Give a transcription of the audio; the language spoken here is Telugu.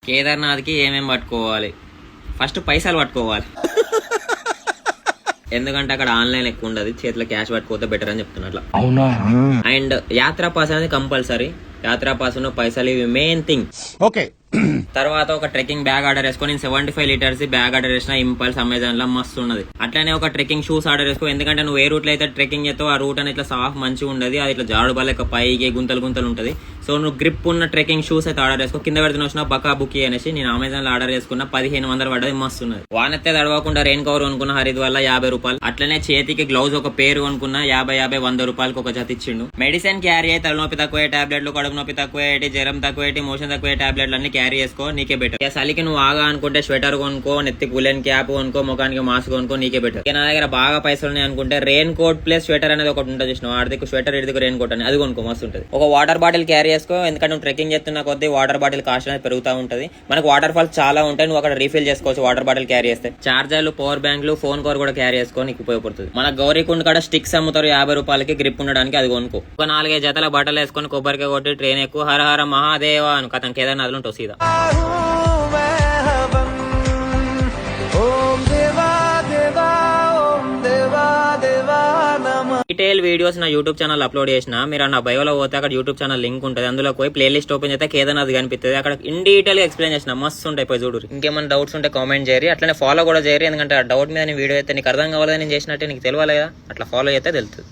కేదార్నాథ్కి ఏమేమి పట్టుకోవాలి? ఫస్ట్ పైసలు పట్టుకోవాలి. ఎందుకంటే అక్కడ ఆన్లైన్ ఎక్కువ ఉండదు, చేతిలో క్యాష్ పట్టుకోతే బెటర్ అని చెప్తున్నట్లు. అవునా? అండ్ యాత్రా పాస్ అనేది కంపల్సరీ. యాత్రా పాస్ ఉన్న పైసలు ఇవి మెయిన్ థింగ్. ఓకే. తర్వాత ఒక ట్రెక్కింగ్ బ్యాగ్ ఆర్డర్ చేసుకొని, నేను 75 లీటర్స్ బ్యాగ్ ఆర్డర్ చేసిన ఇంపల్స్ అమెజాన్ లో మస్తు ఉన్నది. అట్లనే ఒక ట్రెక్కింగ్ షూస్ ఆర్డర్ చేసుకో, ఎందుకంటే నువ్వు ఏ రూట్ లో అయితే ట్రెక్కింగ్ చేస్తావు ఆ రూట్ అని ఇట్లా సాఫ్ మంచిగా ఉండదు, అది ఇట్లా జాడు బాలేక పైకి గుంతలు గుంతలు ఉంటది. సో నువ్వు గ్రిప్ ఉన్న ట్రెక్కింగ్ షూస్ అయితే ఆర్డర్ చేసుకో. కింద పెడుతున్న వచ్చిన బకా బుక్ అనేసి నేను అమెజాన్ లో ఆర్డర్ చేసుకున్న 1500 పడ్డది, మస్తు ఉన్నది. వానెత్తే తడవకుండా రెయిన్ కవర్ కొనుక్కున్న హరిద్వార్ లో 50 రూపాయలు. అట్లనే చేతికి గ్లౌజ్ ఒక పేరు కొనుక్కున్న 50-100 రూపాయలకి ఒక జత ఇచ్చిండు. మెడిసిన్ క్యారీ అయ్యి తలనొప్పి తక్కువ టాబ్లెట్లు, కడుపు నొప్పి తక్కువ, జ్వరం తక్కువ, మోషన్ తక్కువ టాబ్లెట్లు అన్ని క్యారీ చేసుకో, నీకే బెటర్. చలికి నువ్వు ఆగా అనుకుంటే స్వెటర్ కొనుక్కో, నెత్తికి ఉలెన్ క్యాప్ కొనుక్కో, ముఖానికి మాస్క్ కొనుక్కో, నీకే బెటర్. నా దగ్గర బాగా పైసలు ఉన్నాయి అనుకుంటే రెయిన్ కోట్ ప్లస్ స్వెటర్ అనేది ఒకటి ఉంటుంది చూసిన, ఆడికి స్వెటర్ ఇడికి రెయిన్ కోట్ అని, అది కొనుక్కో, మస్తు ఉంటుంది. ఒక వాటర్ బాటిల్ క్యారీ చేసుకో, ఎందుకంటే నువ్వు ట్రెక్కింగ్ చేస్తున్న కొద్దీ వాటర్ బాటిల్ కాస్ట్ అనేది పెరుగుతూ ఉంటుంది. మనకు వాటర్ ఫాల్స్ చాలా ఉంటాయి, నువ్వు అక్కడ రీఫిల్ చేసుకోవచ్చు వాటర్ బాటిల్ క్యారీ చేస్తే. చార్జర్లు, పవర్ బ్యాంకులు, ఫోన్ కవర్ కూడా క్యారీ చేసుకో, నీకు ఉపయోగపడుతుంది. మన గౌరీకుండ్ కాడ స్టిక్స్ అమ్ముతారు 50 రూపాయలకి, గ్రిప్ ఉండడానికి, అది కొనుక్కో. ఒక 4-5 జతల బట్టలు వేసుకొని కొబ్బరికాయ కొట్టి ట్రైన్ ఎక్కువ, హర హర మహాదేవ అను కథం కేదార్నాథ్లో ఉంటావు సీదా. డీటెయిల్ వీడియోస్ నా యూట్యూబ్ ఛానల్ అప్లోడ్ చేసిన, మీరు నా బయోలో పోతే అక్కడ యూట్యూబ్ ఛానల్ లింక్ ఉంటుంది, అందులో పోయి ప్లేలిస్ట్ ఓపెన్ చేస్తే కేదార్నాథ్ కనిపిస్తుంది. అక్కడ ఇన్ డీటెయిల్ గా ఎక్స్ప్లెయిన్ చేసిన, మస్తు ఉంటాయి, పోయి చూడు. ఇంకేమైనా డౌట్స్ ఉంటే కామెంట్ చేయరు, అట్లనే ఫాలో కూడా చేయరు, ఎందుకంటే ఆ డౌట్ మీద నీ వీడియో అయితే నీకు అర్థం కావాలని నేను చేసినట్టే నీకు తెలియాలి కదా, అట్లా ఫాలో చేస్తే తెలుస్తుంది.